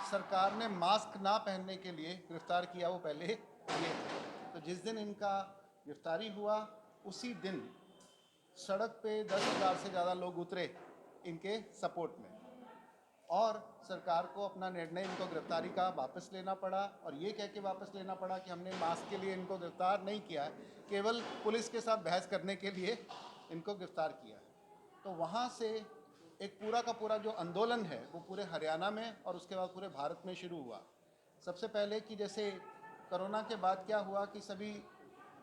सरकार ने मास्क ना पहनने के लिए गिरफ्तार किया वो पहले ये थे। तो जिस दिन इनका गिरफ्तारी हुआ उसी दिन सड़क पे 10,000 से ज़्यादा लोग उतरे इनके सपोर्ट में, और सरकार को अपना निर्णय इनको गिरफ्तारी का वापस लेना पड़ा, और ये कह के वापस लेना पड़ा कि हमने मास्क के लिए इनको गिरफ्तार नहीं किया है, केवल पुलिस के साथ बहस करने के लिए इनको गिरफ्तार किया है। तो वहाँ से एक पूरा का पूरा जो आंदोलन है वो पूरे हरियाणा में और उसके बाद पूरे भारत में शुरू हुआ। सबसे पहले कि जैसे कोरोना के बाद क्या हुआ कि सभी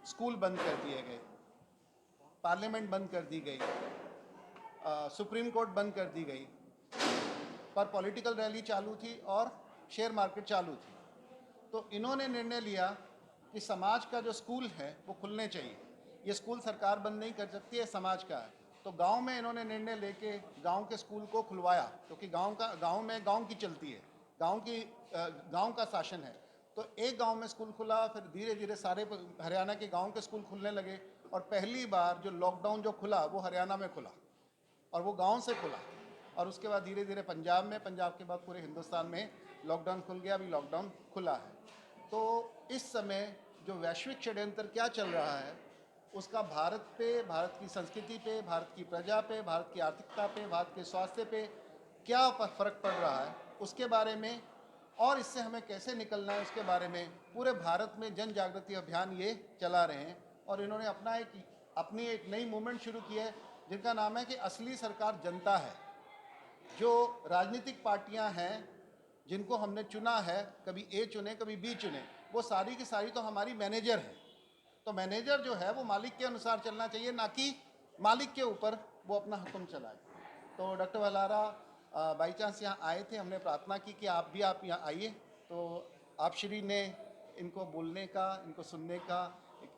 स्कूल बंद कर दिए गए, पार्लियामेंट बंद कर दी गई, सुप्रीम कोर्ट बंद कर दी गई, पर पॉलिटिकल रैली चालू थी और शेयर मार्केट चालू थी। तो इन्होंने निर्णय लिया कि समाज का जो स्कूल है वो खुलने चाहिए, ये स्कूल सरकार बंद नहीं कर सकती है, समाज का है। तो गांव में इन्होंने निर्णय लेके गांव के स्कूल को खुलवाया, क्योंकि गांव में गांव की चलती है, गांव का शासन है। तो एक गांव में स्कूल खुला, फिर धीरे धीरे सारे हरियाणा के गांव के स्कूल खुलने लगे, और पहली बार जो लॉकडाउन जो खुला वो हरियाणा में खुला और वो गांव से खुला, और उसके बाद धीरे धीरे पंजाब में, पंजाब के बाद पूरे हिंदुस्तान में लॉकडाउन खुल गया, अभी लॉकडाउन खुला है। तो इस समय जो वैश्विक षड्यंत्र क्या चल रहा है उसका भारत पे, भारत की संस्कृति पे, भारत की प्रजा पे, भारत की आर्थिकता पे, भारत के स्वास्थ्य पे क्या फ़र्क पड़ रहा है उसके बारे में, और इससे हमें कैसे निकलना है उसके बारे में पूरे भारत में जन जागृति अभियान ये चला रहे हैं। और इन्होंने अपनी एक नई मूवमेंट शुरू की है जिनका नाम है कि असली सरकार जनता है। जो राजनीतिक पार्टियां हैं जिनको हमने चुना है, कभी ए चुने कभी बी चुने, वो सारी की सारी तो हमारी मैनेजर है। तो मैनेजर जो है वो मालिक के अनुसार चलना चाहिए, ना कि मालिक के ऊपर वो अपना हुक्म चलाए। तो डॉक्टर भलारा बाई चांस यहाँ आए थे, हमने प्रार्थना की कि आप यहाँ आइए। तो आप श्री ने इनको बोलने का, इनको सुनने का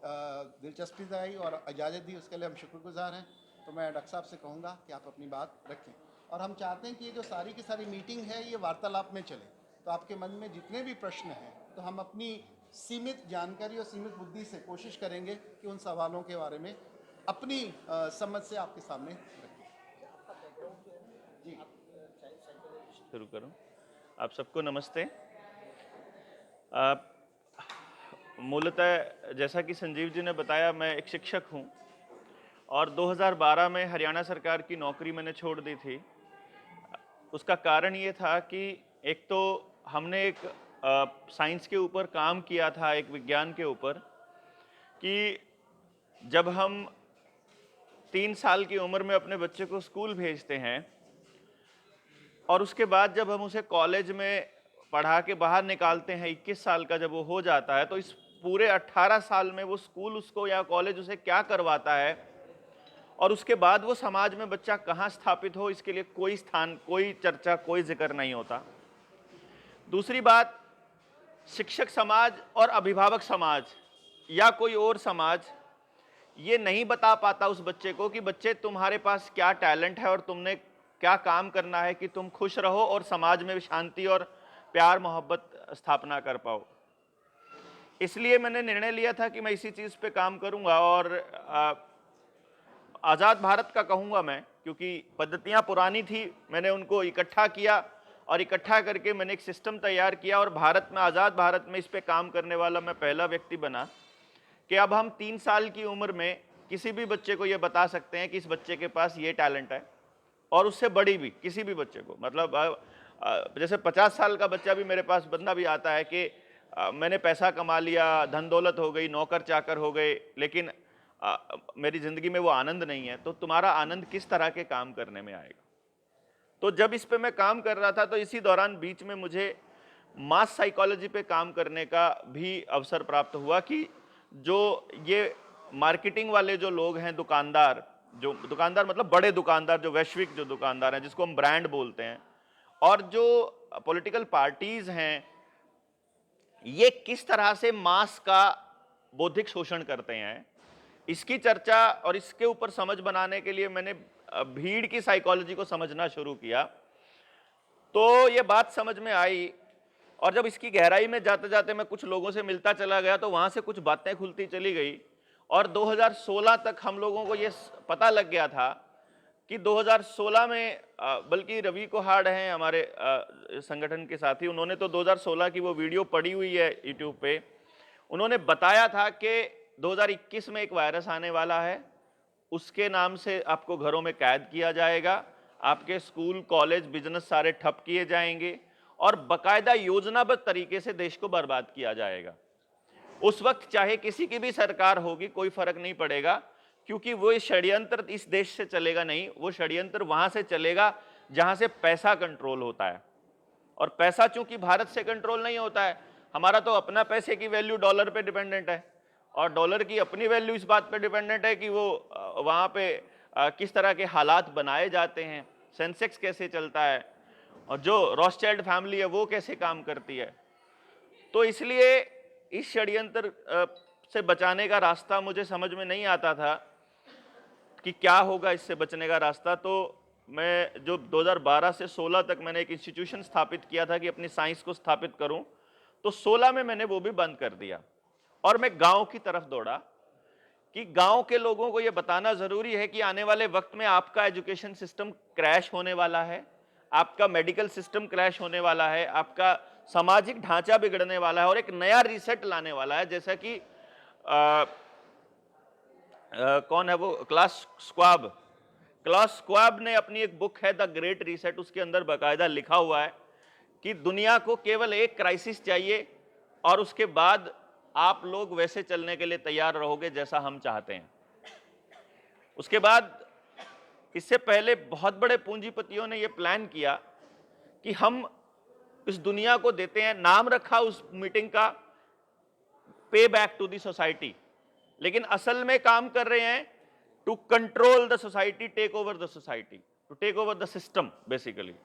दिलचस्पी दिखाई और इजाज़त दी, उसके लिए हम शुक्रगुजार हैं। तो मैं डॉक्टर साहब से कहूँगा कि आप अपनी बात रखें, और हम चाहते हैं कि ये जो सारी की सारी मीटिंग है ये वार्तालाप में चले। तो आपके मन में जितने भी प्रश्न हैं तो हम अपनी सीमित जानकारी और सीमित बुद्धि से कोशिश करेंगे कि उन सवालों के बारे में अपनी समझ से आपके सामने रखें। जी शुरू करूं। आप सबको नमस्ते। मूलतः जैसा कि संजीव जी ने बताया, मैं एक शिक्षक हूं और 2012 में हरियाणा सरकार की नौकरी मैंने छोड़ दी थी। उसका कारण ये था कि एक तो हमने एक साइंस के ऊपर काम किया था, एक विज्ञान के ऊपर, कि जब हम 3 साल की उम्र में अपने बच्चे को स्कूल भेजते हैं और उसके बाद जब हम उसे कॉलेज में पढ़ा के बाहर निकालते हैं, 21 साल का जब वो हो जाता है, तो इस पूरे 18 साल में वो स्कूल उसको या कॉलेज उसे क्या करवाता है और उसके बाद वो समाज में बच्चा कहाँ स्थापित हो, इसके लिए कोई स्थान, कोई चर्चा, कोई जिक्र नहीं होता। दूसरी बात, शिक्षक समाज और अभिभावक समाज या कोई और समाज ये नहीं बता पाता उस बच्चे को कि बच्चे तुम्हारे पास क्या टैलेंट है और तुमने क्या काम करना है कि तुम खुश रहो और समाज में शांति और प्यार मोहब्बत स्थापना कर पाओ। इसलिए मैंने निर्णय लिया था कि मैं इसी चीज़ पे काम करूंगा और आज़ाद भारत का कहूंगा मैं, क्योंकि पद्धतियां पुरानी थी, मैंने उनको इकट्ठा किया और इकट्ठा करके मैंने एक सिस्टम तैयार किया और भारत में, आज़ाद भारत में इस पे काम करने वाला मैं पहला व्यक्ति बना कि अब हम 3 साल की उम्र में किसी भी बच्चे को ये बता सकते हैं कि इस बच्चे के पास ये टैलेंट है, और उससे बड़ी भी किसी भी बच्चे को, मतलब जैसे 50 साल का बच्चा भी मेरे पास बंदा भी आता है कि मैंने पैसा कमा लिया, धन दौलत हो गई, नौकर चाकर हो गए, लेकिन मेरी ज़िंदगी में वो आनंद नहीं है। तो तुम्हारा आनंद किस तरह के काम करने में आएगा? तो जब इस पे मैं काम कर रहा था तो इसी दौरान बीच में मुझे मास साइकोलॉजी पे काम करने का भी अवसर प्राप्त हुआ कि जो ये मार्केटिंग वाले जो लोग हैं, दुकानदार, जो दुकानदार मतलब बड़े दुकानदार, जो वैश्विक जो दुकानदार हैं जिसको हम ब्रांड बोलते हैं, और जो पॉलिटिकल पार्टीज हैं, ये किस तरह से मास का बौद्धिक शोषण करते हैं, इसकी चर्चा और इसके ऊपर समझ बनाने के लिए मैंने भीड़ की साइकोलॉजी को समझना शुरू किया। तो ये बात समझ में आई और जब इसकी गहराई में जाते जाते मैं कुछ लोगों से मिलता चला गया तो वहां से कुछ बातें खुलती चली गई और 2016 तक हम लोगों को ये पता लग गया था कि 2016 में बल्कि रवि कोहाड़ हैं हमारे संगठन के साथी, उन्होंने तो 2016 की वो वीडियो पड़ी हुई है यूट्यूब पे। उन्होंने बताया था कि 2021 में एक वायरस आने वाला है, उसके नाम से आपको घरों में कैद किया जाएगा, आपके स्कूल कॉलेज बिजनेस सारे ठप किए जाएंगे और बकायदा योजनाबद्ध तरीके से देश को बर्बाद किया जाएगा। उस वक्त चाहे किसी की भी सरकार होगी, कोई फर्क नहीं पड़ेगा, क्योंकि वो षड्यंत्र इस देश से चलेगा नहीं, वो षड्यंत्र वहां से चलेगा जहां से पैसा कंट्रोल होता है। और पैसा चूंकि भारत से कंट्रोल नहीं होता है, हमारा तो अपना पैसे की वैल्यू डॉलर पे डिपेंडेंट है, और डॉलर की अपनी वैल्यू इस बात पे डिपेंडेंट है कि वो वहां पे किस तरह के हालात बनाए जाते हैं, सेंसेक्स कैसे चलता है, और जो रॉथस्चाइल्ड फैमिली है वो कैसे काम करती है। तो इसलिए इस षड्यंत्र से बचाने का रास्ता मुझे समझ में नहीं आता था कि क्या होगा इससे बचने का रास्ता। तो मैं जो 2012 से 16 तक मैंने एक इंस्टीट्यूशन स्थापित किया था कि अपनी साइंस को स्थापित करूं, तो 16 में मैंने वो भी बंद कर दिया और मैं गांव की तरफ दौड़ा कि गांव के लोगों को ये बताना जरूरी है कि आने वाले वक्त में आपका एजुकेशन सिस्टम क्रैश होने वाला है, आपका मेडिकल सिस्टम क्रैश होने वाला है, आपका सामाजिक ढांचा बिगड़ने वाला है और एक नया रीसेट लाने वाला है। जैसा कि कौन है वो, क्लास स्क्वाब ने अपनी एक बुक है द ग्रेट रीसेट, उसके अंदर बाकायदा लिखा हुआ है कि दुनिया को केवल एक क्राइसिस चाहिए और उसके बाद आप लोग वैसे चलने के लिए तैयार रहोगे जैसा हम चाहते हैं। उसके बाद इससे पहले बहुत बड़े पूंजीपतियों ने यह प्लान किया कि हम इस दुनिया को देते हैं, नाम रखा उस मीटिंग का पे बैक टू द सोसाइटी, लेकिन असल में काम कर रहे हैं to control the society, take over the society, to take over the system basically,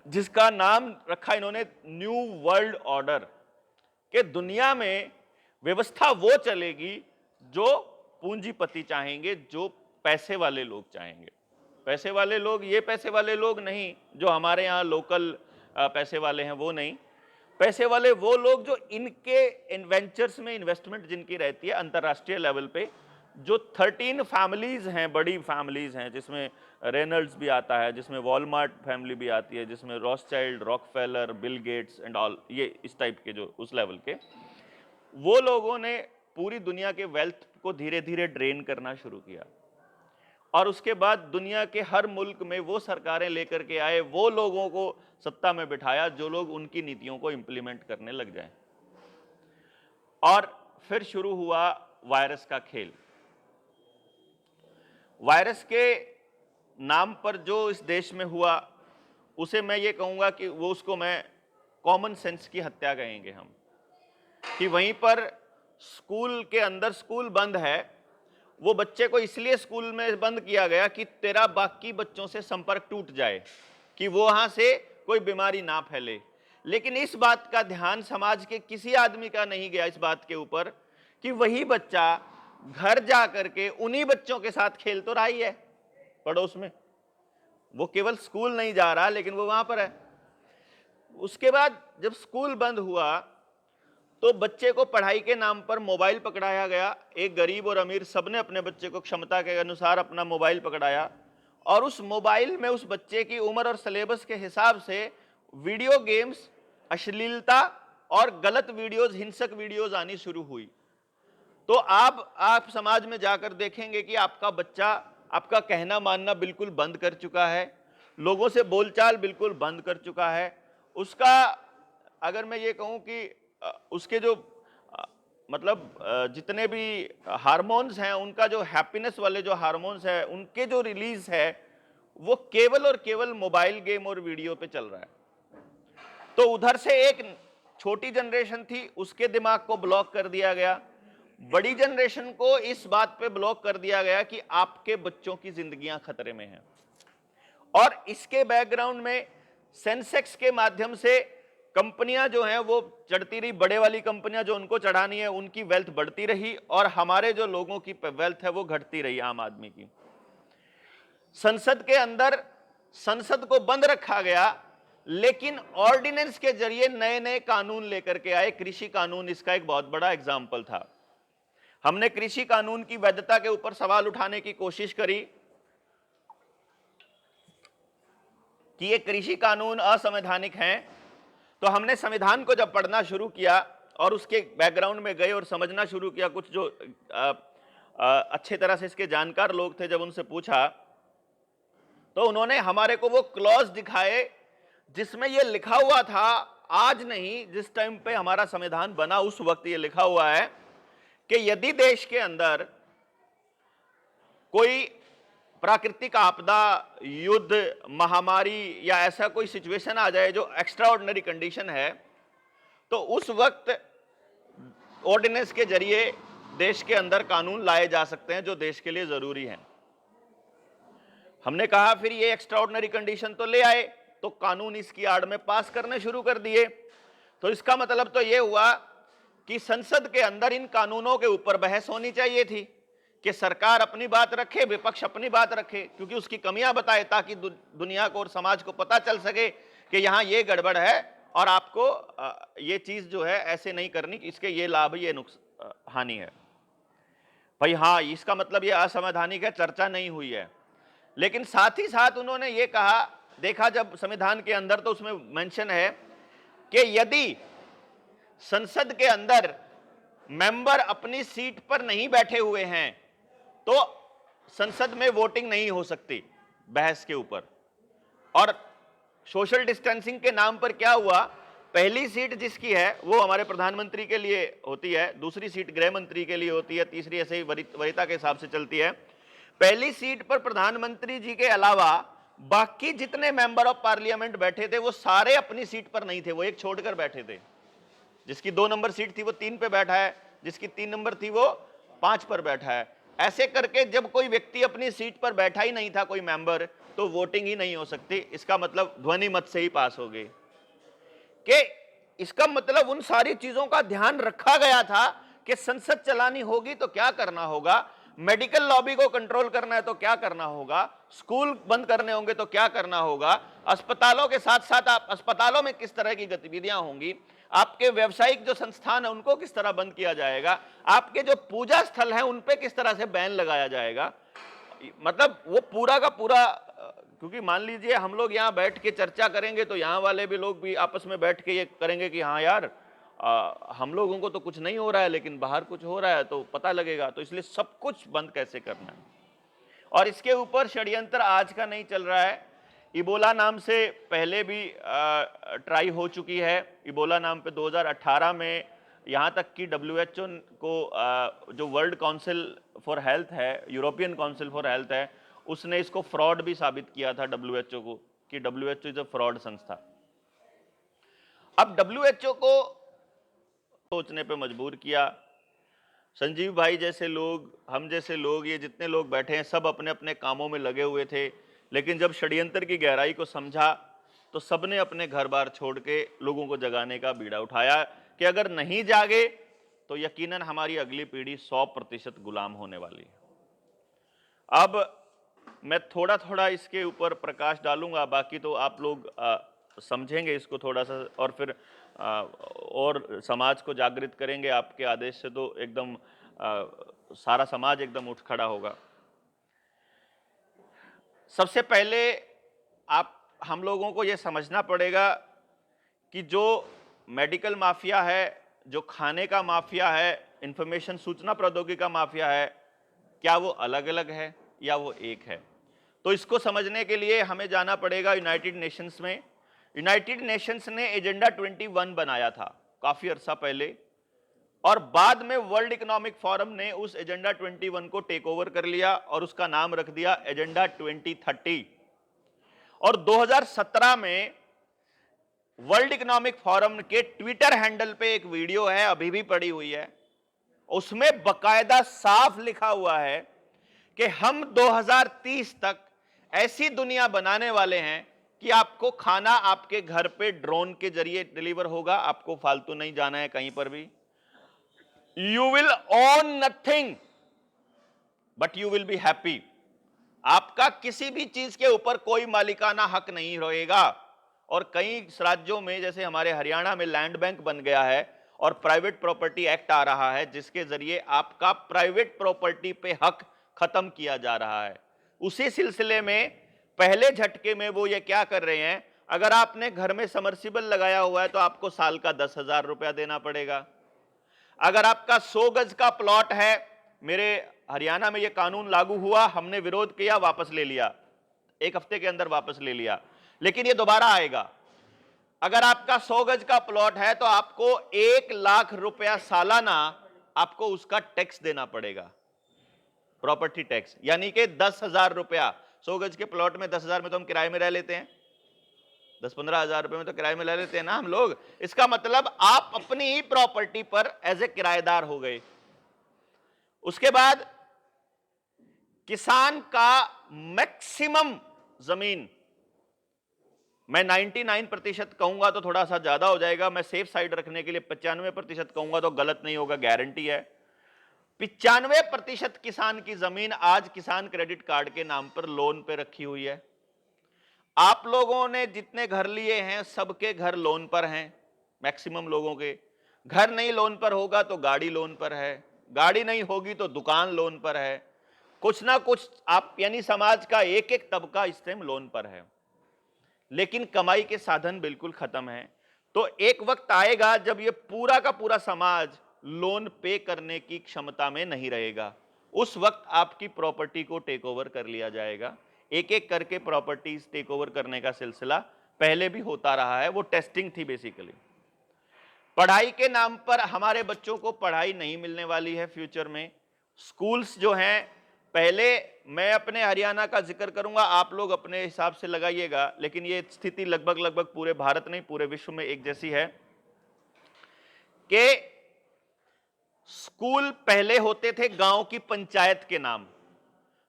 जिसका नाम रखा इन्होंने न्यू वर्ल्ड ऑर्डर। कि दुनिया में व्यवस्था वो चलेगी जो पूंजीपति चाहेंगे, जो पैसे वाले लोग चाहेंगे। पैसे वाले लोग, ये पैसे वाले लोग नहीं जो हमारे यहाँ लोकल पैसे वाले हैं, वो नहीं। पैसे वाले वो लोग जो इनके इन्वेंचर्स में इन्वेस्टमेंट जिनकी रहती है अंतर्राष्ट्रीय लेवल पे, जो 13 फैमिलीज हैं, बड़ी फैमिलीज हैं, जिसमें रेनल्ड्स भी आता है, जिसमें वॉलमार्ट फैमिली भी आती है, जिसमें Rothschild, Rockefeller, Bill Gates and all, ये इस टाइप के जो उस लेवल के, वो लोगों ने पूरी दुनिया के वेल्थ को धीरे धीरे ड्रेन करना शुरू किया। और उसके बाद दुनिया के हर मुल्क में वो सरकारें लेकर के आए, वो लोगों को सत्ता में बिठाया जो लोग उनकी नीतियों को इंप्लीमेंट करने लग जाएं। और फिर शुरू हुआ वायरस का खेल। वायरस के नाम पर जो इस देश में हुआ, उसे मैं ये कहूंगा कि वो, उसको मैं कॉमन सेंस की हत्या कहेंगे हम, कि वहीं पर स्कूल के अंदर, स्कूल बंद है, वो बच्चे को इसलिए स्कूल में बंद किया गया कि तेरा बाकी बच्चों से संपर्क टूट जाए, कि वो वहां से कोई बीमारी ना फैले। लेकिन इस बात का ध्यान समाज के किसी आदमी का नहीं गया इस बात के ऊपर कि वही बच्चा घर जा करके उन्हीं बच्चों के साथ खेल तो रहा ही है पड़ोस में, वो केवल स्कूल नहीं जा रहा लेकिन वो वहां पर है। उसके बाद जब स्कूल बंद हुआ तो बच्चे को पढ़ाई के नाम पर मोबाइल पकड़ाया गया। एक गरीब और अमीर सबने अपने बच्चे को क्षमता के अनुसार अपना मोबाइल पकड़ाया, और उस मोबाइल में उस बच्चे की उम्र और सिलेबस के हिसाब से वीडियो गेम्स, अश्लीलता और गलत वीडियोस, हिंसक वीडियोस आनी शुरू हुई। तो आप समाज में जाकर देखेंगे कि आपका बच्चा आपका कहना मानना बिल्कुल बंद कर चुका है, लोगों से बोलचाल बिल्कुल बंद कर चुका है। उसका, अगर मैं ये कहूं कि उसके जो मतलब जितने भी हार्मोन्स हैं, उनका जो हैप्पीनेस वाले जो हार्मोन्स हैं, उनके जो रिलीज है वो केवल और केवल मोबाइल गेम और वीडियो पे चल रहा है। तो उधर से एक छोटी जनरेशन थी, उसके दिमाग को ब्लॉक कर दिया गया। बड़ी जनरेशन को इस बात पे ब्लॉक कर दिया गया कि आपके बच्चों की जिंदगियां खतरे में हैं। और इसके बैकग्राउंड में सेंसेक्स के माध्यम से कंपनियां जो हैं वो चढ़ती रही, बड़े वाली कंपनियां जो उनको चढ़ानी है उनकी वेल्थ बढ़ती रही, और हमारे जो लोगों की वेल्थ है वो घटती रही, आम आदमी की। संसद के अंदर संसद को बंद रखा गया, लेकिन ऑर्डिनेंस के जरिए नए नए कानून लेकर के आए। कृषि कानून इसका एक बहुत बड़ा एग्जाम्पल था। हमने कृषि कानून की वैधता के ऊपर सवाल उठाने की कोशिश करी, कि ये कृषि कानून असंवैधानिक हैं, तो हमने संविधान को जब पढ़ना शुरू किया और उसके बैकग्राउंड में गए और समझना शुरू किया, कुछ जो अच्छे तरह से इसके जानकार लोग थे, जब उनसे पूछा तो उन्होंने हमारे को वो क्लॉज दिखाए जिसमें ये लिखा हुआ था, आज नहीं, जिस टाइम पे हमारा संविधान बना उस वक्त ये लिखा हुआ है कि यदि देश के अंदर कोई प्राकृतिक आपदा, युद्ध, महामारी या ऐसा कोई सिचुएशन आ जाए जो एक्स्ट्रा ऑर्डिनरी कंडीशन है, तो उस वक्त ऑर्डिनेंस के जरिए देश के अंदर कानून लाए जा सकते हैं जो देश के लिए जरूरी हैं। हमने कहा फिर ये एक्स्ट्रा ऑर्डिनरी कंडीशन तो ले आए, तो कानून इसकी आड़ में पास करने शुरू कर दिए। तो इसका मतलब तो ये हुआ कि संसद के अंदर इन कानूनों के ऊपर बहस होनी चाहिए थी कि सरकार अपनी बात रखे, विपक्ष अपनी बात रखे, क्योंकि उसकी कमियां बताए, ताकि दुनिया को और समाज को पता चल सके कि यहां ये गड़बड़ है और आपको ये चीज जो है ऐसे नहीं करनी, इसके ये लाभ, ये हानि है। भाई हाँ, इसका मतलब ये असंवैधानिक है, चर्चा नहीं हुई है। लेकिन साथ ही साथ उन्होंने ये कहा, देखा जब संविधान के अंदर, तो उसमें मेंशन है कि यदि संसद के अंदर मेंबर अपनी सीट पर नहीं बैठे हुए हैं तो संसद में वोटिंग नहीं हो सकती बहस के ऊपर। और सोशल डिस्टेंसिंग के नाम पर क्या हुआ, पहली सीट जिसकी है वो हमारे प्रधानमंत्री के लिए होती है, दूसरी सीट गृह मंत्री के लिए होती है, तीसरी ऐसे ही वरीयता के हिसाब से चलती है। पहली सीट पर प्रधानमंत्री जी के अलावा बाकी जितने मेंबर ऑफ पार्लियामेंट बैठे थे वो सारे अपनी सीट पर नहीं थे, वो एक छोड़कर बैठे थे। जिसकी 2 नंबर सीट थी वो 3 पे बैठा है, जिसकी 3 नंबर थी वो 5 पर बैठा है। ऐसे करके जब कोई व्यक्ति अपनी सीट पर बैठा ही नहीं था, कोई मेंबर, तो वोटिंग ही नहीं हो सकती। इसका मतलब ध्वनि मत से ही पास हो गई। कि इसका मतलब उन सारी चीजों का ध्यान रखा गया था कि संसद चलानी होगी तो क्या करना होगा, मेडिकल लॉबी को कंट्रोल करना है तो क्या करना होगा, स्कूल बंद करने होंगे तो क्या करना होगा, अस्पतालों के साथ साथ आप अस्पतालों में किस तरह की गतिविधियां होंगी, आपके व्यवसायिक जो संस्थान है उनको किस तरह बंद किया जाएगा, आपके जो पूजा स्थल हैं उन पे किस तरह से बैन लगाया जाएगा। मतलब वो पूरा का पूरा, क्योंकि मान लीजिए हम लोग यहाँ बैठ के चर्चा करेंगे तो यहाँ वाले भी लोग भी आपस में बैठ के ये करेंगे कि हाँ यार, हम लोगों को तो कुछ नहीं हो रहा है लेकिन बाहर कुछ हो रहा है तो पता लगेगा, तो इसलिए सब कुछ बंद कैसे करना है। और इसके ऊपर षड्यंत्र आज का नहीं चल रहा है, इबोला नाम से पहले भी ट्राई हो चुकी है। इबोला नाम पे 2018 में यहाँ तक कि WHO को जो वर्ल्ड काउंसिल फॉर हेल्थ है, यूरोपियन काउंसिल फॉर हेल्थ है, उसने इसको फ्रॉड भी साबित किया था WHO को, कि WHO इज अ फ्रॉड संस्था। अब WHO को सोचने पे मजबूर किया। संजीव भाई जैसे लोग, हम जैसे लोग, ये जितने लोग बैठे हैं सब अपने अपने कामों में लगे हुए थे, लेकिन जब षड्यंत्र की गहराई को समझा तो सबने अपने घर बार छोड़ के लोगों को जगाने का बीड़ा उठाया कि अगर नहीं जागे तो यकीनन हमारी अगली पीढ़ी 100% गुलाम होने वाली है। अब मैं थोड़ा थोड़ा इसके ऊपर प्रकाश डालूंगा, बाकी तो आप लोग समझेंगे इसको थोड़ा सा, और फिर और समाज को जागृत करेंगे आपके आदेश से, तो एकदम सारा समाज एकदम उठ खड़ा होगा। सबसे पहले हम लोगों को यह समझना पड़ेगा कि जो मेडिकल माफिया है, जो खाने का माफिया है, इंफॉर्मेशन सूचना प्रौद्योगिकी का माफिया है, क्या वो अलग अलग है या वो एक है। तो इसको समझने के लिए हमें जाना पड़ेगा यूनाइटेड नेशंस में। यूनाइटेड नेशंस ने एजेंडा 21 बनाया था काफी अरसा पहले, और बाद में वर्ल्ड इकोनॉमिक फोरम ने उस एजेंडा 21 को टेक ओवर कर लिया और उसका नाम रख दिया एजेंडा 2030। और 2017 में वर्ल्ड इकोनॉमिक फोरम के ट्विटर हैंडल पे एक वीडियो है, अभी भी पड़ी हुई है, उसमें बकायदा साफ लिखा हुआ है कि हम 2030 तक ऐसी दुनिया बनाने वाले हैं कि आपको खाना आपके घर पे ड्रोन के जरिए डिलीवर होगा, आपको फालतू नहीं जाना है कहीं पर भी। You will own nothing but you will be happy. आपका किसी भी चीज के ऊपर कोई मालिकाना हक नहीं रहेगा। और कई राज्यों में, जैसे हमारे हरियाणा में लैंड बैंक बन गया है और प्राइवेट प्रॉपर्टी एक्ट आ रहा है, जिसके जरिए आपका प्राइवेट प्रॉपर्टी पे हक खत्म किया जा रहा है। उसी सिलसिले में पहले झटके में वो ये क्या कर रहे हैं, अगर आपने घर में समर्सिबल लगाया हुआ है तो आपको साल का 10,000 रुपया देना पड़ेगा। अगर आपका 100 गज का प्लॉट है, मेरे हरियाणा में ये कानून लागू हुआ, हमने विरोध किया, वापस ले लिया, 1 हफ्ते के अंदर वापस ले लिया, लेकिन ये दोबारा आएगा। अगर आपका 100 गज का प्लॉट है तो आपको 1 लाख रुपया सालाना आपको उसका टैक्स देना पड़ेगा, प्रॉपर्टी टैक्स, यानी कि 10,000 रुपया। 100 गज के प्लॉट में 10,000 में तो हम किराए में रह लेते हैं, 10-15 हजार रुपए में तो किराए में ले लेते हैं ना हम लोग। इसका मतलब आप अपनी ही प्रॉपर्टी पर एज ए किराएदार हो गए। उसके बाद किसान का मैक्सिमम जमीन, मैं 99% कहूंगा तो थोड़ा सा ज्यादा हो जाएगा, मैं सेफ साइड रखने के लिए 95% कहूंगा तो गलत नहीं होगा, गारंटी है। 95% किसान की जमीन आज किसान क्रेडिट कार्ड के नाम पर लोन पे रखी हुई है। आप लोगों ने जितने घर लिए हैं सबके घर लोन पर हैं, मैक्सिमम लोगों के घर नहीं लोन पर होगा तो गाड़ी लोन पर है, गाड़ी नहीं होगी तो दुकान लोन पर है, कुछ ना कुछ आप यानी समाज का एक एक तबका इस टाइम लोन पर है, लेकिन कमाई के साधन बिल्कुल खत्म है। तो एक वक्त आएगा जब ये पूरा का पूरा समाज लोन पे करने की क्षमता में नहीं रहेगा, उस वक्त आपकी प्रॉपर्टी को टेक ओवर कर लिया जाएगा। एक एक करके प्रॉपर्टीज टेक ओवर करने का सिलसिला पहले भी होता रहा है, वो टेस्टिंग थी बेसिकली। पढ़ाई के नाम पर हमारे बच्चों को पढ़ाई नहीं मिलने वाली है फ्यूचर में। स्कूल्स जो हैं, पहले मैं अपने हरियाणा का जिक्र करूंगा, आप लोग अपने हिसाब से लगाइएगा, लेकिन ये स्थिति लगभग पूरे भारत नहीं पूरे विश्व में एक जैसी है कि स्कूल पहले होते थे गांव की पंचायत के नाम।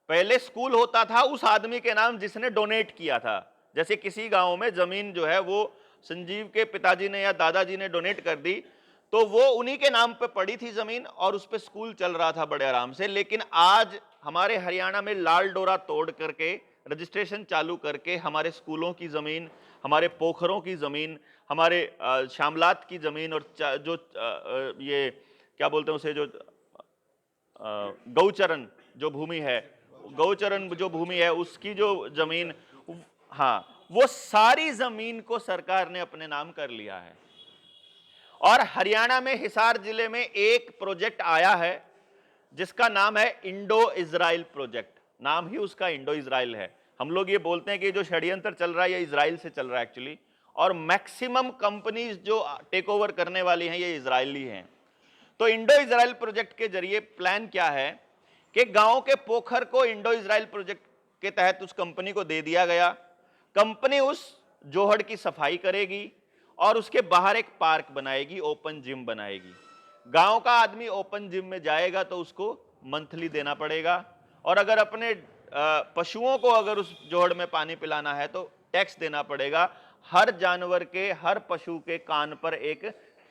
पहले स्कूल होता था उस आदमी के नाम जिसने डोनेट किया था। जैसे किसी गांव में जमीन जो है वो संजीव के पिताजी ने या दादाजी ने डोनेट कर दी, तो वो उन्हीं के नाम पे पड़ी थी जमीन और उस पे स्कूल चल रहा था बड़े आराम से। लेकिन आज हमारे हरियाणा में लाल डोरा तोड़ करके रजिस्ट्रेशन चालू करके हमारे स्कूलों की जमीन, हमारे पोखरों की जमीन, हमारे श्यामलात की जमीन और जो ये क्या बोलते हैं उसे, जो गौचरण जो भूमि है, गौचरण जो भूमि है उसकी जो जमीन, हाँ, वो सारी जमीन को सरकार ने अपने नाम कर लिया है। और हरियाणा में हिसार जिले में एक प्रोजेक्ट आया है जिसका नाम है इंडो इजराइल प्रोजेक्ट। नाम ही उसका इंडो इजराइल है। हम लोग ये बोलते हैं कि जो षड्यंत्र चल रहा है ये इजराइल से चल रहा है एक्चुअली, और मैक्सिमम कंपनीज जो टेक ओवर करने वाली हैं ये इजरायली हैं। तो इंडो इजराइल प्रोजेक्ट के जरिए प्लान क्या है कि गांव के पोखर को इंडो इजराइल प्रोजेक्ट के तहत उस कंपनी को दे दिया गया। कंपनी उस जोहड़ की सफाई करेगी और उसके बाहर एक पार्क बनाएगी, ओपन जिम बनाएगी। गांव का आदमी ओपन जिम में जाएगा तो उसको मंथली देना पड़ेगा, और अगर अपने पशुओं को अगर उस जोहड़ में पानी पिलाना है तो टैक्स देना पड़ेगा। हर जानवर के, हर पशु के कान पर एक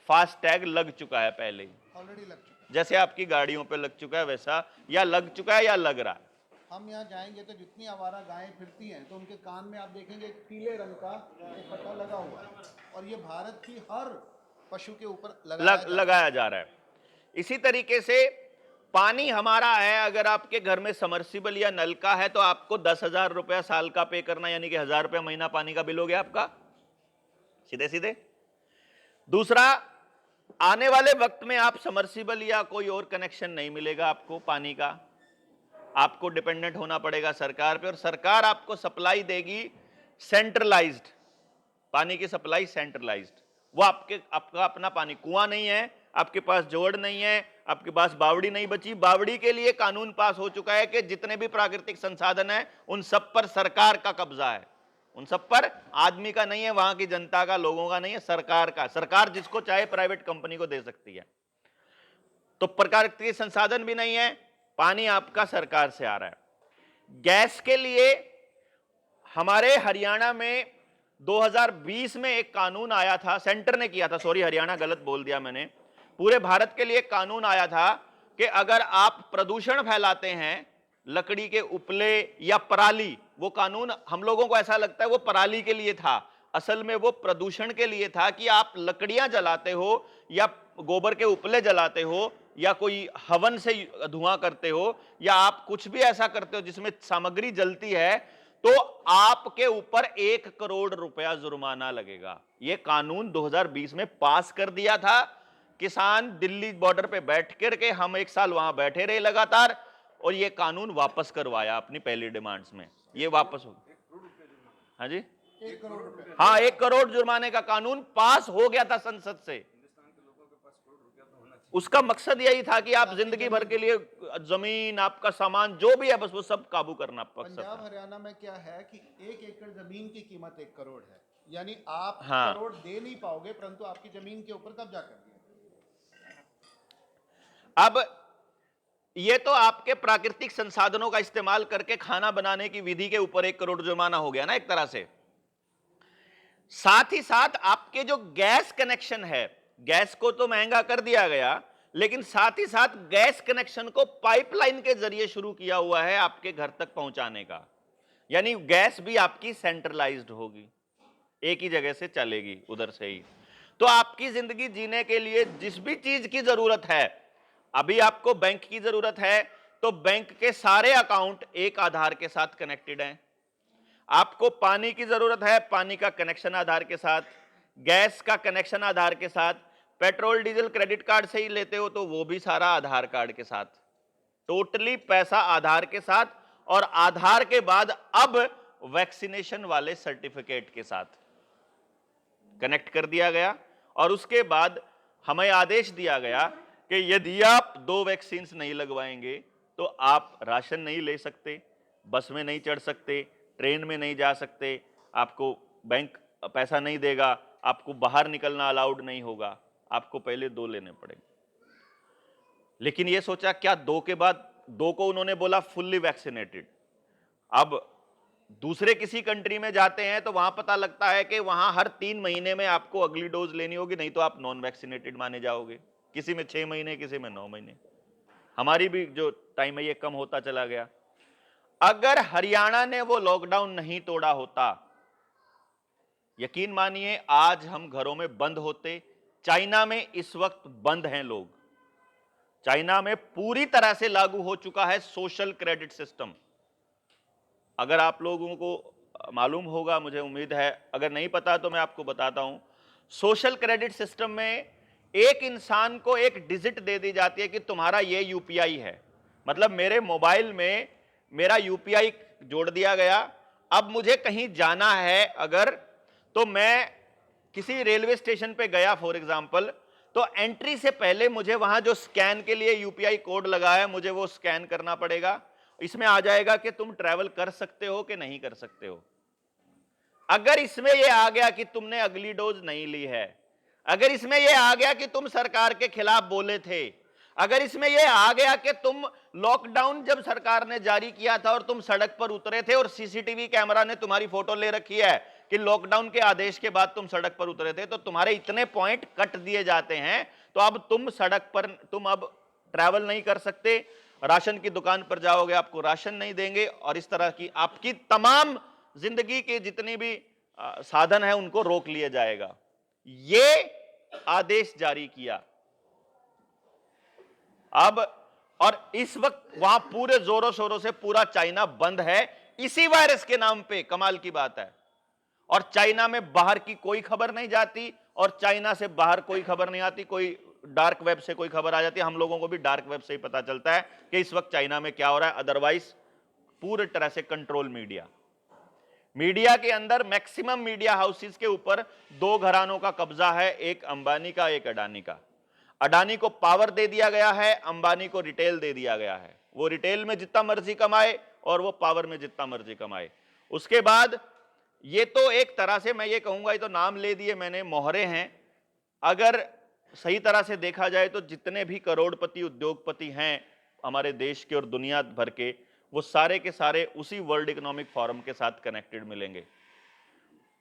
फास्ट टैग लग चुका है पहले ही, ऑलरेडी लग चुका है। जैसे आपकी गाड़ियों पे लग चुका है वैसा, या लग चुका है या लग रहा है। हम यहाँ जाएंगे तो जितनी आवारा गायें फिरती हैं तो उनके कान में आप देखेंगे एक पीले रंग का एक पट्टा लगा हुआ है, और ये भारत की हर पशु के ऊपर लगाया जा रहा है। इसी तरीके से पानी हमारा है, अगर आपके घर में समर्सिबल या नल का है तो आपको 10,000 रुपया साल का पे करना, यानी कि 1,000 रुपया महीना पानी का बिल हो गया आपका, सीधे सीधे। दूसरा, आने वाले वक्त में आप समर्सिबल या कोई और कनेक्शन नहीं मिलेगा आपको पानी का, आपको डिपेंडेंट होना पड़ेगा सरकार पे, और सरकार आपको सप्लाई देगी सेंट्रलाइज्ड, पानी की सप्लाई सेंट्रलाइज्ड। वो आपका अपना पानी, कुआं नहीं है आपके पास, जोड़ नहीं है आपके पास, बावड़ी नहीं बची। बावड़ी के लिए कानून पास हो चुका है कि जितने भी प्राकृतिक संसाधन है उन सब पर सरकार का कब्जा है, उन सब पर आदमी का नहीं है, वहां की जनता का, लोगों का नहीं है, सरकार का। सरकार जिसको चाहे प्राइवेट कंपनी को दे सकती है। तो प्राकृतिक संसाधन भी नहीं है, पानी आपका सरकार से आ रहा है। गैस के लिए हमारे हरियाणा में 2020 में एक कानून आया था, सेंटर ने किया था, सॉरी हरियाणा गलत बोल दिया मैंने, पूरे भारत के लिए कानून आया था कि अगर आप प्रदूषण फैलाते हैं लकड़ी के उपले या पराली, वो कानून हम लोगों को ऐसा लगता है वो पराली के लिए था, असल में वो प्रदूषण के लिए था कि आप लकड़ियां जलाते हो या गोबर के उपले जलाते हो या कोई हवन से धुआं करते हो या आप कुछ भी ऐसा करते हो जिसमें सामग्री जलती है, तो आपके ऊपर 1 करोड़ रुपया जुर्माना लगेगा। यह कानून 2020 में पास कर दिया था। किसान दिल्ली बॉर्डर पे बैठ करके हम 1 साल वहां बैठे रहे लगातार, और यह कानून वापस करवाया अपनी पहली डिमांड्स में। ये वापस हो, हाँ जी, 1 करोड़ रुपए। हाँ, 1 करोड़ जुर्माने का कानून पास हो गया था संसद से। उसका मकसद यही था कि आप जिंदगी भर के लिए जमीन, आपका सामान जो भी है, बस वो सब काबू करना मकसद पंजाब था। हरियाणा में क्या है कि 1 एकड़ जमीन की कीमत 1 करोड़ है, यानी आप हाँ। करोड़ दे नहीं पाओगे, परंतु आपकी जमीन के ऊपर कब्जा कर दिया। अब ये तो आपके प्राकृतिक संसाधनों का इस्तेमाल करके खाना बनाने की विधि के ऊपर 1 करोड़ जुर्माना हो गया ना एक तरह से। साथ ही साथ आपके जो गैस कनेक्शन है, गैस को तो महंगा कर दिया गया, लेकिन साथ ही साथ गैस कनेक्शन को पाइपलाइन के जरिए शुरू किया हुआ है आपके घर तक पहुंचाने का। यानी गैस भी आपकी सेंट्रलाइज्ड होगी, एक ही जगह से चलेगी, उधर से ही। तो आपकी जिंदगी जीने के लिए जिस भी चीज की जरूरत है, अभी आपको बैंक की जरूरत है तो बैंक के सारे अकाउंट एक आधार के साथ कनेक्टेड हैं। आपको पानी की जरूरत है, पानी का कनेक्शन आधार के साथ, गैस का कनेक्शन आधार के साथ, पेट्रोल डीजल क्रेडिट कार्ड से ही लेते हो तो वो भी सारा आधार कार्ड के साथ, टोटली पैसा आधार के साथ, और आधार के बाद अब वैक्सीनेशन वाले सर्टिफिकेट के साथ कनेक्ट कर दिया गया। और उसके बाद हमें आदेश दिया गया कि यदि आप 2 वैक्सीन नहीं लगवाएंगे तो आप राशन नहीं ले सकते, बस में नहीं चढ़ सकते, ट्रेन में नहीं जा सकते, आपको बैंक पैसा नहीं देगा, आपको बाहर निकलना अलाउड नहीं होगा, आपको पहले 2 लेने पड़ेंगे। लेकिन यह सोचा क्या 2 के बाद 2 को उन्होंने बोला फुल्ली वैक्सीनेटेड। अब दूसरे किसी कंट्री में जाते हैं तो वहां पता लगता है कि वहां हर 3 महीने में आपको अगली डोज लेनी होगी, नहीं तो आप नॉन वैक्सीनेटेड माने जाओगे। किसी में 6 महीने, किसी में 9 महीने। हमारी भी जो टाइम है ये कम होता चला गया। अगर हरियाणा ने वो लॉकडाउन नहीं तोड़ा होता, यकीन मानिए आज हम घरों में बंद होते। चाइना में इस वक्त बंद हैं लोग। चाइना में पूरी तरह से लागू हो चुका है सोशल क्रेडिट सिस्टम। अगर आप लोगों को मालूम होगा, मुझे उम्मीद है, अगर नहीं पता तो मैं आपको बताता हूं। सोशल क्रेडिट सिस्टम में एक इंसान को एक डिजिट दे दी जाती है कि तुम्हारा ये यूपीआई है, मतलब मेरे मोबाइल में मेरा यूपीआई जोड़ दिया गया। अब मुझे कहीं जाना है अगर, तो मैं किसी रेलवे स्टेशन पे गया फॉर एग्जांपल, तो एंट्री से पहले मुझे वहां जो स्कैन के लिए यूपीआई कोड लगा है, मुझे वो स्कैन करना पड़ेगा। इसमें आ जाएगा कि तुम ट्रैवल कर सकते हो कि नहीं कर सकते हो। अगर इसमें यह आ गया कि तुमने अगली डोज नहीं ली है, अगर इसमें यह आ गया कि तुम सरकार के खिलाफ बोले थे, अगर इसमें यह आ गया कि तुम लॉकडाउन जब सरकार ने जारी किया था और तुम सड़क पर उतरे थे और सीसीटीवी कैमरा ने तुम्हारी फोटो ले रखी है कि लॉकडाउन के आदेश के बाद तुम सड़क पर उतरे थे, तो तुम्हारे इतने पॉइंट कट दिए जाते हैं, तो अब तुम सड़क पर, तुम अब ट्रैवल नहीं कर सकते, राशन की दुकान पर जाओगे आपको राशन नहीं देंगे, और इस तरह की आपकी तमाम जिंदगी के जितने भी साधन है उनको रोक लिया जाएगा। ये आदेश जारी किया। अब और इस वक्त वहां पूरे जोरों शोरों से पूरा चाइना बंद है इसी वायरस के नाम पे। कमाल की बात है। और चाइना में बाहर की कोई खबर नहीं जाती और चाइना से बाहर कोई खबर नहीं आती। कोई डार्क वेब से कोई खबर आ जाती है, हम लोगों को भी डार्क वेब से ही पता चलता है कि इस वक्त चाइना में क्या हो रहा है। अदरवाइज पूरी तरह से कंट्रोल मीडिया के अंदर मैक्सिमम मीडिया हाउसेस के ऊपर 2 घरानों का कब्जा है, एक अंबानी का, एक अडानी का। अडानी को पावर दे दिया गया है, अंबानी को रिटेल दे दिया गया है। वो रिटेल में जितना मर्जी कमाए और वो पावर में जितना मर्जी कमाए। उसके बाद ये तो एक तरह से मैं ये कहूंगा, ये तो नाम ले दिए मैंने, मोहरे हैं। अगर सही तरह से देखा जाए तो जितने भी करोड़पति उद्योगपति हैं हमारे देश के और दुनिया भर के, वो सारे के सारे उसी वर्ल्ड इकोनॉमिक फोरम के साथ कनेक्टेड मिलेंगे।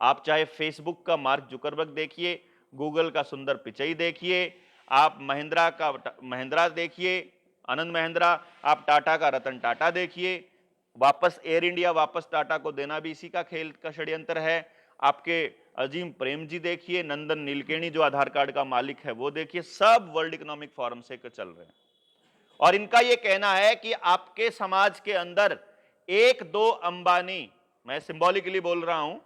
आप चाहे फेसबुक का मार्क जुकरबर्ग देखिए, गूगल का सुंदर पिचई देखिए, आप महिंद्रा का महिंद्रा देखिए, आनंद महिंद्रा, आप टाटा का रतन टाटा देखिए। वापस एयर इंडिया वापस टाटा को देना भी इसी का खेल का षड्यंत्र है। आपके अजीम प्रेम जी देखिए, नंदन नीलकेणी जो आधार कार्ड का मालिक है वो देखिए, सब वर्ल्ड इकोनॉमिक फोरम से चल रहे हैं। और इनका यह कहना है कि आपके समाज के अंदर 1-2 अंबानी मैं सिंबॉलिकली बोल रहा हूं,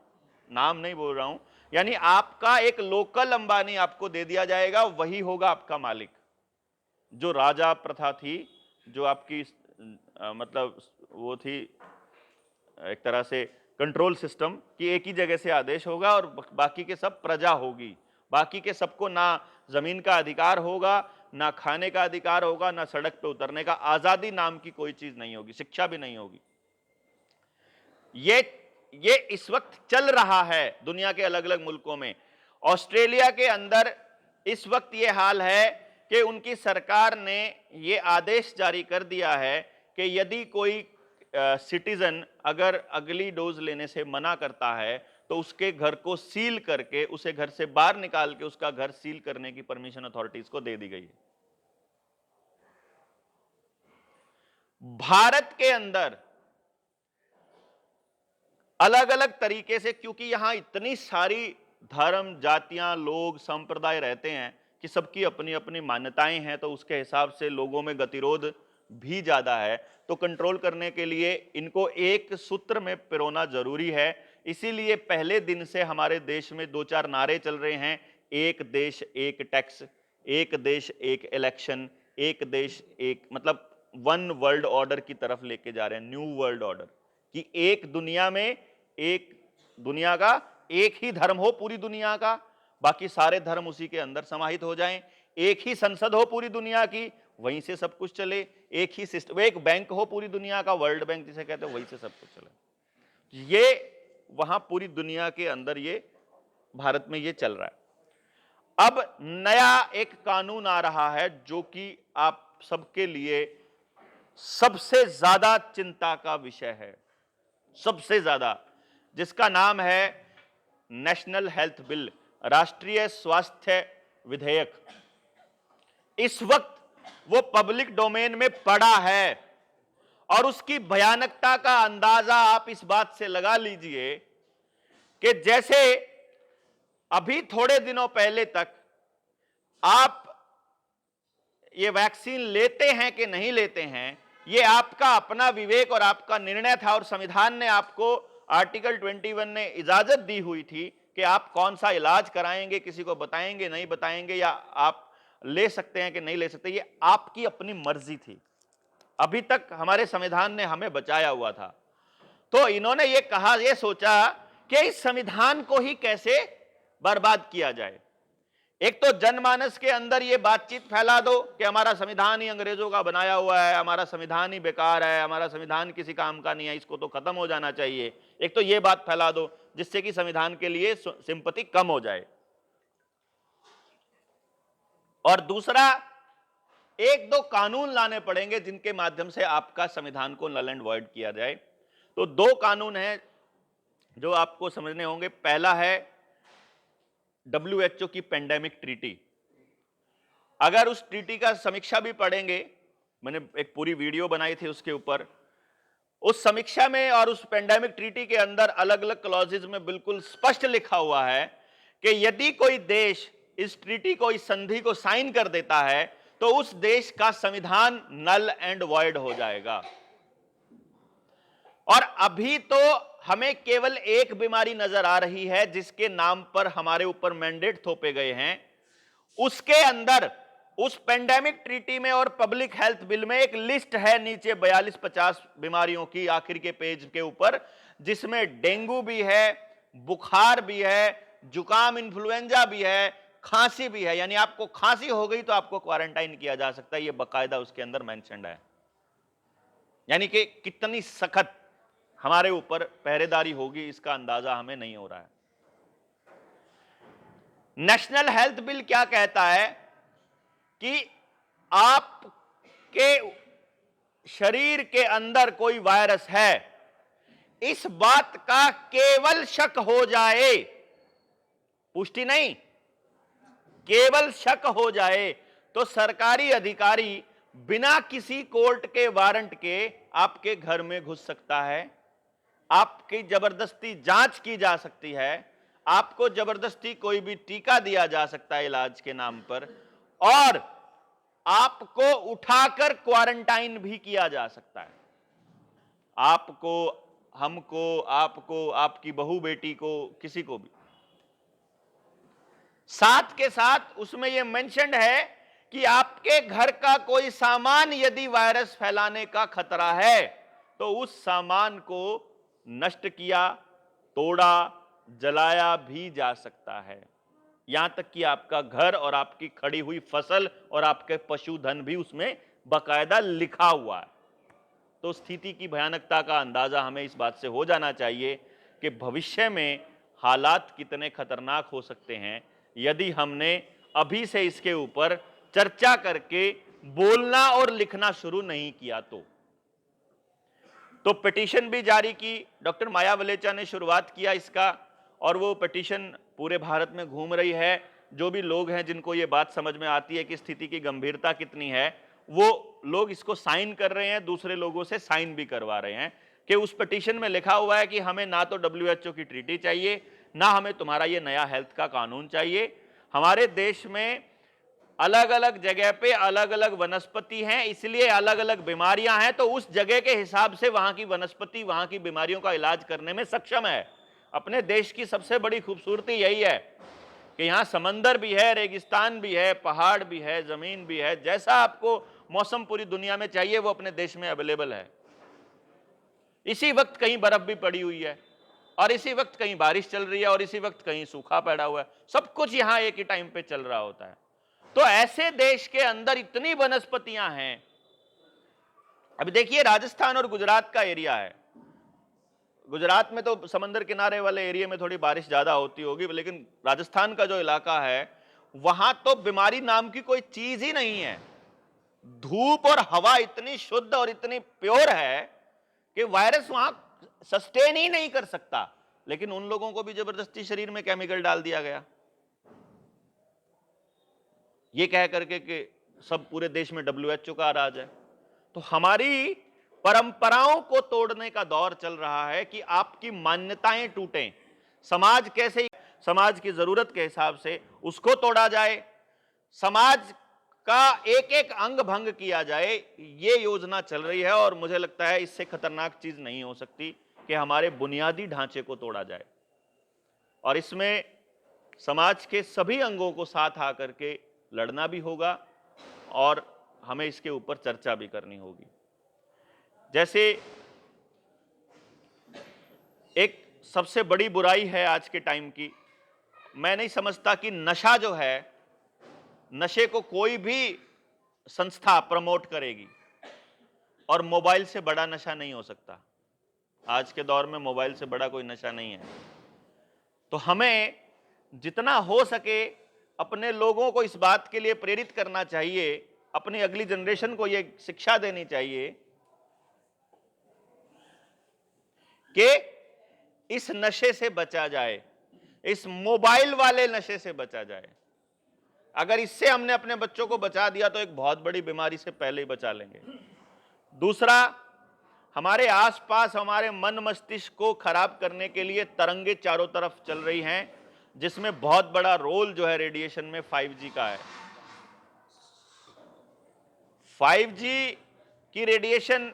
नाम नहीं बोल रहा हूं, यानी आपका एक लोकल अंबानी आपको दे दिया जाएगा, वही होगा आपका मालिक। जो राजा प्रथा थी, जो आपकी मतलब वो थी एक तरह से कंट्रोल सिस्टम कि एक ही जगह से आदेश होगा और बाकी के सब प्रजा होगी, बाकी के सबको ना जमीन का अधिकार होगा, ना खाने का अधिकार होगा, ना सड़क पे उतरने का, आजादी नाम की कोई चीज नहीं होगी, शिक्षा भी नहीं होगी। ये इस वक्त चल रहा है दुनिया के अलग अलग मुल्कों में। ऑस्ट्रेलिया के अंदर इस वक्त ये हाल है कि उनकी सरकार ने ये आदेश जारी कर दिया है कि यदि कोई सिटीजन अगर अगली डोज लेने से मना करता है तो उसके घर को सील करके, उसे घर से बाहर निकाल के उसका घर सील करने की परमिशन अथॉरिटीज को दे दी गई है। भारत के अंदर अलग अलग तरीके से, क्योंकि यहां इतनी सारी धर्म, जातियां, लोग, संप्रदाय रहते हैं कि सबकी अपनी अपनी मान्यताएं हैं, तो उसके हिसाब से लोगों में गतिरोध भी ज्यादा है। तो कंट्रोल करने के लिए इनको एक सूत्र में पिरोना जरूरी है। इसीलिए पहले दिन से हमारे देश में 2-4 नारे चल रहे हैं, एक देश एक टैक्स, एक देश एक इलेक्शन, एक देश एक, मतलब वन वर्ल्ड ऑर्डर की तरफ लेके जा रहे हैं, न्यू वर्ल्ड ऑर्डर, कि एक दुनिया में, एक दुनिया का एक ही धर्म हो पूरी दुनिया का, बाकी सारे धर्म उसी के अंदर समाहित हो जाएं, एक ही संसद हो पूरी दुनिया की, वहीं से सब कुछ चले, एक ही सिस्टम, एक बैंक हो पूरी दुनिया का, वर्ल्ड बैंक जिसे कहते हैं, वहीं से सब कुछ चले। ये वहां पूरी दुनिया के अंदर, ये भारत में ये चल रहा है। अब नया एक कानून आ रहा है जो कि आप सबके लिए सबसे ज्यादा चिंता का विषय है, सबसे ज्यादा, जिसका नाम है नेशनल हेल्थ बिल, राष्ट्रीय स्वास्थ्य विधेयक। इस वक्त वो पब्लिक डोमेन में पड़ा है और उसकी भयानकता का अंदाजा आप इस बात से लगा लीजिए कि जैसे अभी थोड़े दिनों पहले तक आप ये वैक्सीन लेते हैं कि नहीं लेते हैं, ये आपका अपना विवेक और आपका निर्णय था, और संविधान ने आपको आर्टिकल 21 ने इजाजत दी हुई थी कि आप कौन सा इलाज कराएंगे, किसी को बताएंगे नहीं बताएंगे, या आप ले सकते हैं कि नहीं ले सकते, ये आपकी अपनी मर्जी थी। अभी तक हमारे संविधान ने हमें बचाया हुआ था। तो इन्होंने ये कहा, ये सोचा कि इस संविधान को ही कैसे बर्बाद किया जाए। एक तो जनमानस के अंदर ये बातचीत फैला दो कि हमारा संविधान ही अंग्रेजों का बनाया हुआ है, हमारा संविधान ही बेकार है, हमारा संविधान किसी काम का नहीं है, इसको तो खत्म हो जाना चाहिए। एक तो ये बात फैला दो जिससे कि संविधान के लिए सिंपैथी कम हो जाए, और दूसरा, एक दो कानून लाने पड़ेंगे जिनके माध्यम से आपका संविधान को नल एंड वॉइड किया जाए। तो 2 कानून हैं जो आपको समझने होंगे। पहला है WHO की पेंडेमिक ट्रीटी। अगर उस ट्रीटी का समीक्षा भी पढ़ेंगे, मैंने एक पूरी वीडियो बनाई थी उसके ऊपर, उस समीक्षा में और उस पेंडेमिक ट्रीटी के अंदर अलग अलग क्लॉजेज में बिल्कुल स्पष्ट लिखा हुआ है कि यदि कोई देश इस ट्रीटी को, इस संधि को साइन कर देता है तो उस देश का संविधान नल एंड वॉइड हो जाएगा। और अभी तो हमें केवल एक बीमारी नजर आ रही है जिसके नाम पर हमारे ऊपर मैंडेट थोपे गए हैं। उसके अंदर, उस पेंडेमिक ट्रीटी में और पब्लिक हेल्थ बिल में एक लिस्ट है नीचे 42-50 बीमारियों की, आखिर के पेज के ऊपर, जिसमें डेंगू भी है, बुखार भी है, जुकाम, इन्फ्लुएंजा भी है, खांसी भी है। यानी आपको खांसी हो गई तो आपको क्वारंटाइन किया जा सकता है, यह बकायदा उसके अंदर मेंशन्ड है। यानी कि कितनी सख्त हमारे ऊपर पहरेदारी होगी इसका अंदाजा हमें नहीं हो रहा है। नेशनल हेल्थ बिल क्या कहता है कि आपके शरीर के अंदर कोई वायरस है, इस बात का केवल शक हो जाए, पुष्टि नहीं, केवल शक हो जाए, तो सरकारी अधिकारी बिना किसी कोर्ट के वारंट के आपके घर में घुस सकता है, आपकी जबरदस्ती जांच की जा सकती है, आपको जबरदस्ती कोई भी टीका दिया जा सकता है इलाज के नाम पर, और आपको उठाकर क्वारंटाइन भी किया जा सकता है। आपको हमको, आपको, आपकी बहू बेटी को, किसी को भी। साथ के साथ उसमें यह मेंशन्ड है कि आपके घर का कोई सामान यदि वायरस फैलाने का खतरा है तो उस सामान को नष्ट किया, तोड़ा, जलाया भी जा सकता है। यहां तक कि आपका घर और आपकी खड़ी हुई फसल और आपके पशुधन भी उसमें बाकायदा लिखा हुआ है। तो स्थिति की भयानकता का अंदाजा हमें इस बात से हो जाना चाहिए कि भविष्य में हालात कितने खतरनाक हो सकते हैं यदि हमने अभी से इसके ऊपर चर्चा करके बोलना और लिखना शुरू नहीं किया तो पिटीशन भी जारी की। डॉक्टर माया वलेचा ने शुरुआत किया इसका और वो पिटीशन पूरे भारत में घूम रही है। जो भी लोग हैं जिनको ये बात समझ में आती है कि स्थिति की गंभीरता कितनी है, वो लोग इसको साइन कर रहे हैं, दूसरे लोगों से साइन भी करवा रहे हैं कि उस पिटीशन में लिखा हुआ है कि हमें ना तो WHO की ट्रीटी चाहिए, ना हमें तुम्हारा ये नया हेल्थ का कानून चाहिए। हमारे देश में अलग अलग जगह पे अलग अलग वनस्पति हैं, इसलिए अलग अलग बीमारियां हैं, तो उस जगह के हिसाब से वहां की वनस्पति वहां की बीमारियों का इलाज करने में सक्षम है। अपने देश की सबसे बड़ी खूबसूरती यही है कि यहां समंदर भी है, रेगिस्तान भी है, पहाड़ भी है, जमीन भी है। जैसा आपको मौसम पूरी दुनिया में चाहिए वो अपने देश में अवेलेबल है। इसी वक्त कहीं बर्फ भी पड़ी हुई है और इसी वक्त कहीं बारिश चल रही है और इसी वक्त कहीं सूखा पड़ा हुआ है। सब कुछ यहां एक ही टाइम पे चल रहा होता है। तो ऐसे देश के अंदर इतनी वनस्पतियां हैं। अभी देखिए राजस्थान और गुजरात का एरिया है। गुजरात में तो समंदर किनारे वाले एरिया में थोड़ी बारिश ज्यादा होती होगी, लेकिन राजस्थान का जो इलाका है वहां तो बीमारी नाम की कोई चीज ही नहीं है। धूप और हवा इतनी शुद्ध और इतनी प्योर है कि वायरस वहां सस्टेन ही नहीं कर सकता, लेकिन उन लोगों को भी जबरदस्ती शरीर में केमिकल डाल दिया गया, ये कह करके कि सब पूरे देश में WHO का राज है। तो हमारी परंपराओं को तोड़ने का दौर चल रहा है कि आपकी मान्यताएं टूटें, समाज कैसे, समाज की जरूरत के हिसाब से उसको तोड़ा जाए, समाज का एक एक अंग भंग किया जाए, ये योजना चल रही है। और मुझे लगता है इससे खतरनाक चीज नहीं हो सकती कि हमारे बुनियादी ढांचे को तोड़ा जाए। और इसमें समाज के सभी अंगों को साथ आकर के लड़ना भी होगा और हमें इसके ऊपर चर्चा भी करनी होगी। जैसे एक सबसे बड़ी बुराई है आज के टाइम की, मैं नहीं समझता कि नशा जो है, नशे को कोई भी संस्था प्रमोट करेगी और मोबाइल से बड़ा नशा नहीं हो सकता। आज के दौर में मोबाइल से बड़ा कोई नशा नहीं है। तो हमें जितना हो सके अपने लोगों को इस बात के लिए प्रेरित करना चाहिए, अपनी अगली जनरेशन को यह शिक्षा देनी चाहिए कि इस नशे से बचा जाए, इस मोबाइल वाले नशे से बचा जाए। अगर इससे हमने अपने बच्चों को बचा दिया तो एक बहुत बड़ी बीमारी से पहले ही बचा लेंगे। दूसरा, हमारे आसपास हमारे मन मस्तिष्क को खराब करने के लिए तरंगे चारों तरफ चल रही हैं, जिसमें बहुत बड़ा रोल जो है रेडिएशन में 5G का है। 5G की रेडिएशन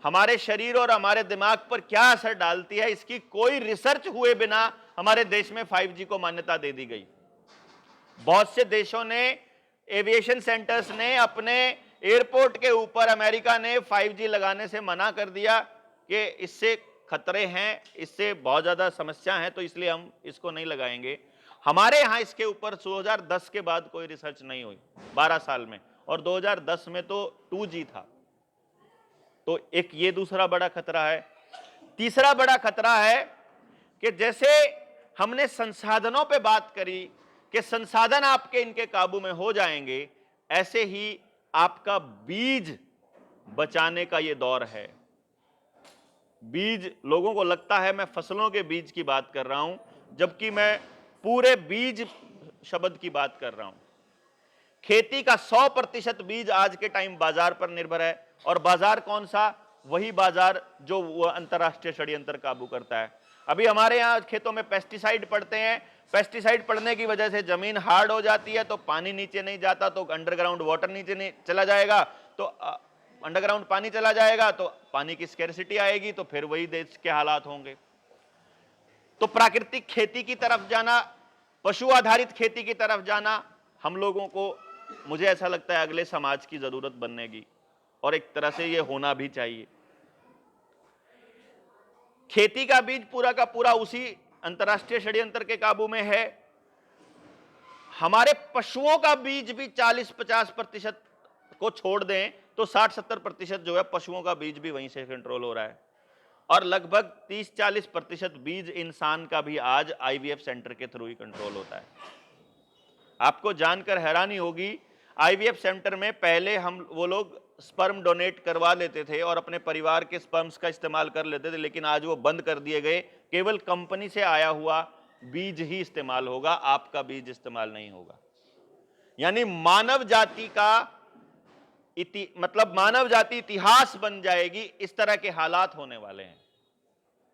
हमारे शरीर और हमारे दिमाग पर क्या असर डालती है, इसकी कोई रिसर्च हुए बिना हमारे देश में 5G को मान्यता दे दी गई। बहुत से देशों ने, एविएशन सेंटर्स ने अपने एयरपोर्ट के ऊपर, अमेरिका ने 5G लगाने से मना कर दिया कि इससे खतरे हैं, इससे बहुत ज्यादा समस्या है, तो इसलिए हम इसको नहीं लगाएंगे। हमारे यहां इसके ऊपर 2010 के बाद कोई रिसर्च नहीं हुई 12 साल में, और 2010 में तो 2G था। तो एक ये दूसरा बड़ा खतरा है। तीसरा बड़ा खतरा है कि जैसे हमने संसाधनों पे बात करी कि संसाधन आपके इनके काबू में हो जाएंगे, ऐसे ही आपका बीज बचाने का ये दौर है। बीज, लोगों को लगता है मैं फसलों के बीज की बात कर रहा हूं, जबकि मैं पूरे बीज शब्द की बात कर रहा हूं। खेती का 100% बीज आज के टाइम बाजार पर निर्भर है, और बाजार कौन सा? वही बाजार जो अंतरराष्ट्रीय षड्यंत्र काबू करता है। अभी हमारे यहाँ खेतों में पेस्टिसाइड पड़ते हैं, पेस्टिसाइड पड़ने की वजह से जमीन हार्ड हो जाती है, तो पानी नीचे नहीं जाता, तो अंडरग्राउंड वाटर नीचे नहीं चला जाएगा, तो अंडरग्राउंड पानी चला जाएगा तो पानी की स्कैरिसिटी आएगी, तो फिर वही देश के हालात होंगे। तो प्राकृतिक खेती की तरफ जाना, पशु आधारित खेती की तरफ जाना हम लोगों को, मुझे ऐसा लगता है, अगले समाज की जरूरत बनेगी और एक तरह से ये होना भी चाहिए। खेती का बीज पूरा का पूरा उसी अंतर्राष्ट्रीय षड्यंत्र के काबू में है। हमारे पशुओं का बीज भी 40-50% को छोड़ दें तो 60-70% जो है पशुओं का बीज भी वहीं से कंट्रोल हो रहा है, और लगभग 30-40% बीज इंसान का भी आज आईवीएफ सेंटर के थ्रू ही कंट्रोल होता है। आपको जानकर हैरानी होगी, आईवीएफ सेंटर में पहले वो लोग स्पर्म डोनेट करवा लेते थे और अपने परिवार के स्पर्म्स का इस्तेमाल कर लेते थे, लेकिन आज वो बंद कर दिए गए। केवल कंपनी से आया हुआ बीज ही इस्तेमाल होगा, आपका बीज इस्तेमाल नहीं होगा। यानी मानव जाति का मानव जाति इतिहास बन जाएगी, इस तरह के हालात होने वाले हैं।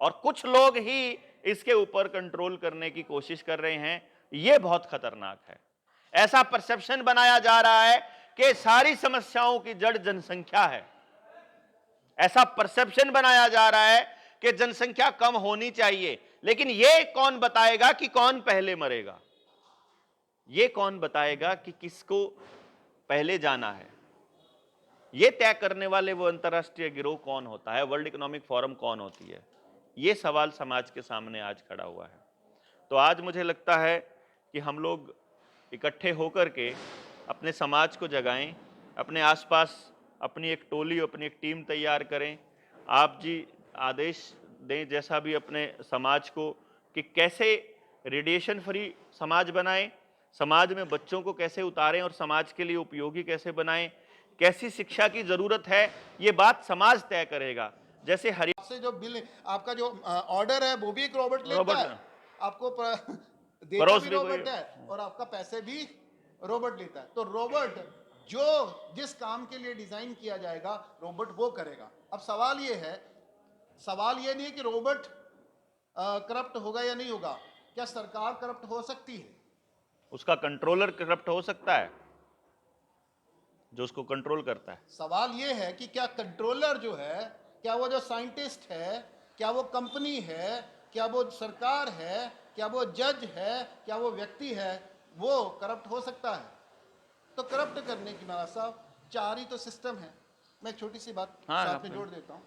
और कुछ लोग ही इसके ऊपर कंट्रोल करने की कोशिश कर रहे हैं। यह बहुत खतरनाक है। ऐसा परसेप्शन बनाया जा रहा है कि सारी समस्याओं की जड़ जनसंख्या है। ऐसा परसेप्शन बनाया जा रहा है कि जनसंख्या कम होनी चाहिए, लेकिन यह कौन बताएगा कि कौन पहले मरेगा? यह कौन बताएगा कि किसको पहले जाना है? यह तय करने वाले वो अंतरराष्ट्रीय गिरोह कौन होता है? वर्ल्ड इकोनॉमिक फोरम कौन होती है? यह सवाल समाज के सामने आज खड़ा हुआ है। तो आज मुझे लगता है कि हम लोग इकट्ठे होकर के अपने समाज को जगाएं, अपने आसपास अपनी एक टोली, अपनी एक टीम तैयार करें। आप जी आदेश दें जैसा भी अपने समाज को, कि कैसे रेडिएशन फ्री समाज बनाएं, समाज में बच्चों को कैसे उतारें और समाज के लिए उपयोगी कैसे बनाएं, कैसी शिक्षा की जरूरत है, ये बात समाज तय करेगा। जैसे से जो बिल आपका जो ऑर्डर है वो भी एक रोबोट लेता है, आपको देता भी रोबोट है और आपका पैसे भी रोबोट लेता है। तो रोबोट जो जिस काम के लिए डिजाइन किया जाएगा रोबोट वो करेगा। अब सवाल ये नहीं है कि रोबोट करप्ट होगा या नहीं होगा। क्या सरकार करप्ट हो सकती है? उसका कंट्रोलर करप्ट हो सकता है, जो उसको कंट्रोल करता है। सवाल ये है कि क्या कंट्रोलर जो है, क्या वो जो साइंटिस्ट है, क्या वो कंपनी है, क्या वो सरकार है, क्या वो जज है, क्या वो व्यक्ति है, वो करप्ट हो सकता है? तो करप्ट करने की महाराज साहब 4 ही तो सिस्टम है। मैं एक छोटी सी बात साथ में जोड़ देता हूं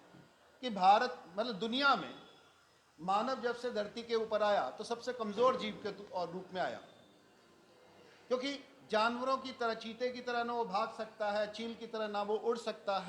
कि भारत दुनिया में मानव जब से धरती के ऊपर आया तो सबसे कमजोर जीव के रूप में आया, क्योंकि जानवरों की तरह, चीते की तरह ना वो भाग सकता है, चील की तरह ना वो उड़ सकता है।